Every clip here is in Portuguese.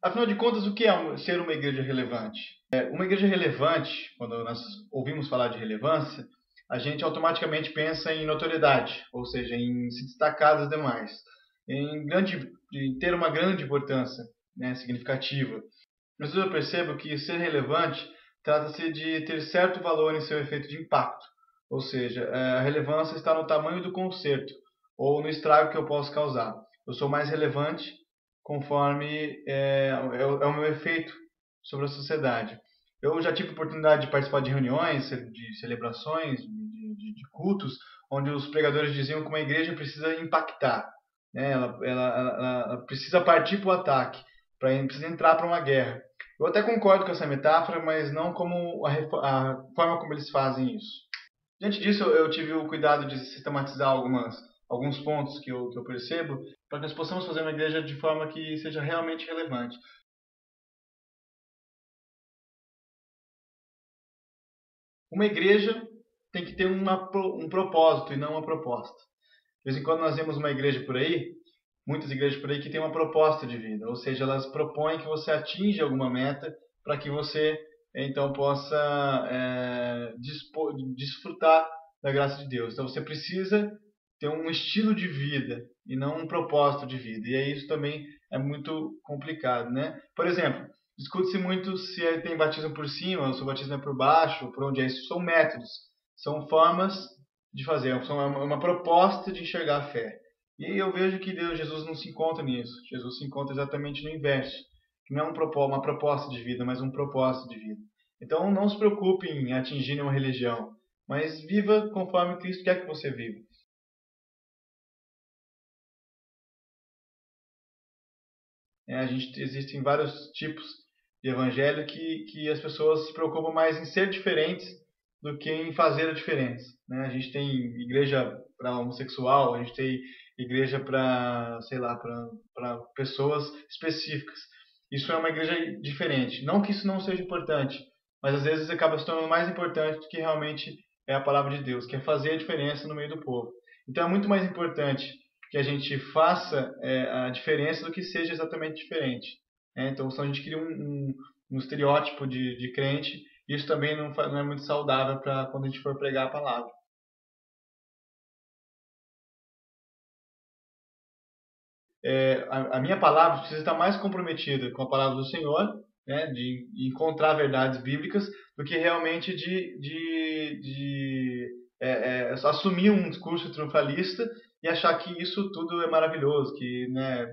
Afinal de contas, o que é ser uma igreja relevante? Uma igreja relevante, quando nós ouvimos falar de relevância, a gente automaticamente pensa em notoriedade, ou seja, em se destacar das demais, em ter uma grande importância, né, significativa. Mas eu percebo que ser relevante trata-se de ter certo valor em seu efeito de impacto, ou seja, a relevância está no tamanho do conserto ou no estrago que eu posso causar. Eu sou mais relevante conforme é o meu efeito sobre a sociedade. Eu já tive oportunidade de participar de reuniões, de celebrações, de cultos, onde os pregadores diziam que uma igreja precisa impactar, né? Ela precisa partir para o ataque, precisa entrar para uma guerra. Eu até concordo com essa metáfora, mas não como a forma como eles fazem isso. Diante disso, eu tive o cuidado de sistematizar alguns pontos que eu percebo, para que nós possamos fazer uma igreja de forma que seja realmente relevante. Uma igreja tem que ter um propósito e não uma proposta. De vez em quando nós vemos uma igreja por aí, muitas igrejas por aí que têm uma proposta de vida, ou seja, elas propõem que você atinja alguma meta para que você então possa desfrutar da graça de Deus. Então você precisa ter um estilo de vida e não um propósito de vida. E aí isso também é muito complicado, né? Por exemplo, discute-se muito se tem batismo por cima ou se o batismo é por baixo, por onde é isso. São métodos, são formas de fazer, são uma proposta de enxergar a fé. E eu vejo que Jesus não se encontra nisso. Jesus se encontra exatamente no inverso, que não é uma proposta de vida, mas um propósito de vida. Então não se preocupe em atingir uma religião, mas viva conforme Cristo quer que você viva. Existem vários tipos de evangelho que as pessoas se preocupam mais em ser diferentes do que em fazer a diferença, né? A gente tem igreja para homossexual, a gente tem igreja para, sei lá, para pessoas específicas. Isso é uma igreja diferente. Não que isso não seja importante, mas às vezes acaba se tornando mais importante do que realmente é a palavra de Deus, que é fazer a diferença no meio do povo. Então é muito mais importante que a gente faça a diferença do que seja exatamente diferente, né? Então, se a gente cria um estereótipo de crente, isso também não é muito saudável para quando a gente for pregar a palavra. A minha palavra precisa estar mais comprometida com a palavra do Senhor, né, de encontrar verdades bíblicas, do que realmente assumir um discurso triunfalista e achar que isso tudo é maravilhoso, que, né,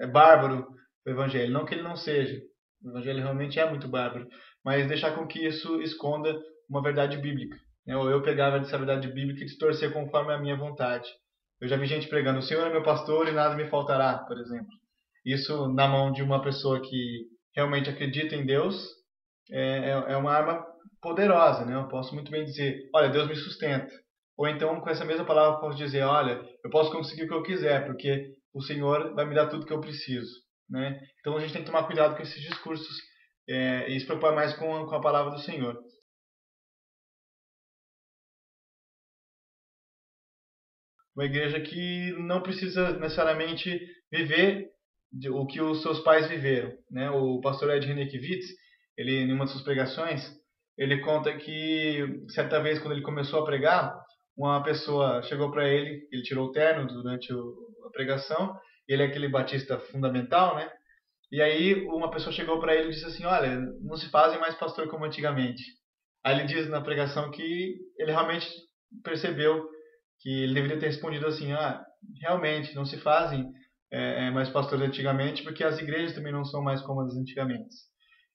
é bárbaro o evangelho. Não que ele não seja. O evangelho realmente é muito bárbaro. Mas deixar com que isso esconda uma verdade bíblica, né? Ou eu pegava essa verdade bíblica e distorcer conforme a minha vontade. Eu já vi gente pregando: o Senhor é meu pastor e nada me faltará, por exemplo. Isso na mão de uma pessoa que realmente acredita em Deus é uma arma poderosa, né? Eu posso muito bem dizer: olha, Deus me sustenta. Ou então, com essa mesma palavra, eu posso dizer: olha, eu posso conseguir o que eu quiser, porque o Senhor vai me dar tudo que eu preciso, né? Então a gente tem que tomar cuidado com esses discursos e se preocupar mais com a palavra do Senhor. Uma igreja que não precisa necessariamente viver o que os seus pais viveram, né? O pastor Ed Renekiewicz, ele em uma de suas pregações, ele conta que certa vez quando ele começou a pregar, uma pessoa chegou para ele, ele tirou o terno durante a pregação, ele é aquele batista fundamental, né? E aí uma pessoa chegou para ele e disse assim: olha, não se fazem mais pastor como antigamente. Aí ele diz na pregação que ele realmente percebeu que ele deveria ter respondido assim: ah, realmente não se fazem mais pastores antigamente, porque as igrejas também não são mais como as antigamente.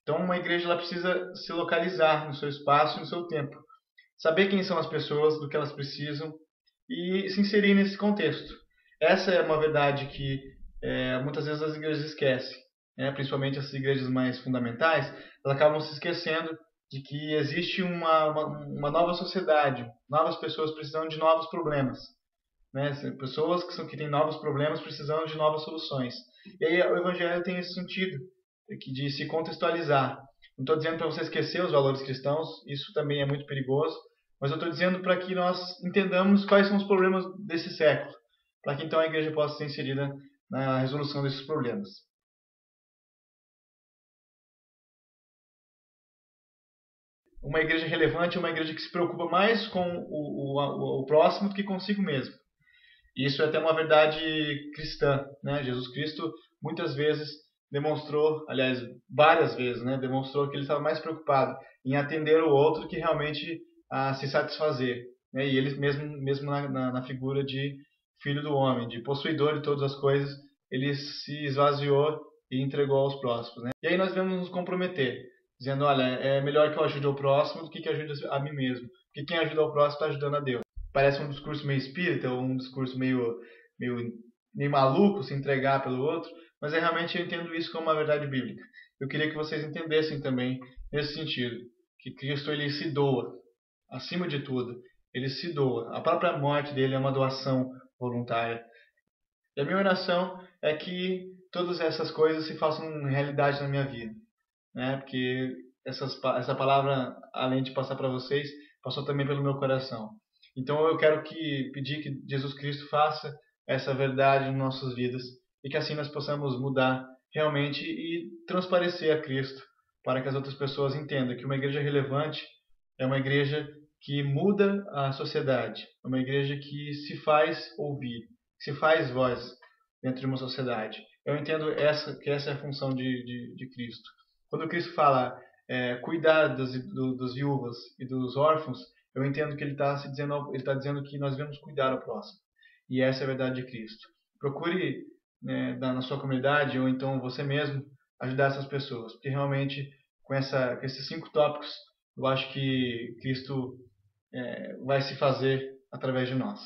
Então uma igreja ela precisa se localizar no seu espaço e no seu tempo, saber quem são as pessoas, do que elas precisam e se inserir nesse contexto. Essa é uma verdade que muitas vezes as igrejas esquecem, né? Principalmente essas igrejas mais fundamentais, elas acabam se esquecendo de que existe uma nova sociedade, novas pessoas precisando de novos problemas, né? Pessoas que têm novos problemas precisando de novas soluções. E aí o evangelho tem esse sentido de se contextualizar. Não estou dizendo para você esquecer os valores cristãos, isso também é muito perigoso, mas eu estou dizendo para que nós entendamos quais são os problemas desse século, para que então a igreja possa ser inserida na resolução desses problemas. uma igreja relevante é uma igreja que se preocupa mais com o próximo do que consigo mesmo. E isso é até uma verdade cristã, né? Jesus Cristo muitas vezes demonstrou, aliás, várias vezes, né? Demonstrou que ele estava mais preocupado em atender o outro que realmente a se satisfazer, né? E ele mesmo na figura de filho do homem, de possuidor de todas as coisas, ele se esvaziou e entregou aos próximos, né? E aí nós devemos nos comprometer, dizendo, olha, é melhor que eu ajude o próximo do que ajude a mim mesmo, porque quem ajuda o próximo está ajudando a Deus. Parece um discurso meio espírita, ou um discurso meio, meio maluco, se entregar pelo outro, mas realmente eu entendo isso como uma verdade bíblica. Eu queria que vocês entendessem também nesse sentido, que Cristo ele se doa, acima de tudo, ele se doa. A própria morte dele é uma doação voluntária. E a minha oração é que todas essas coisas se façam realidade na minha vida, né? Porque essa palavra, além de passar para vocês, passou também pelo meu coração. Então eu quero pedir que Jesus Cristo faça essa verdade em nossas vidas e que assim nós possamos mudar realmente e transparecer a Cristo para que as outras pessoas entendam que uma igreja relevante é uma igreja que muda a sociedade, é uma igreja que se faz ouvir, que se faz voz dentro de uma sociedade. Eu entendo que essa é a função de Cristo. Quando Cristo fala cuidar das viúvas e dos órfãos, eu entendo que ele está dizendo que nós devemos cuidar ao próximo. E essa é a verdade de Cristo. Procure na sua comunidade ou então você mesmo ajudar essas pessoas, porque realmente com esses 5 tópicos eu acho que Cristo vai se fazer através de nós.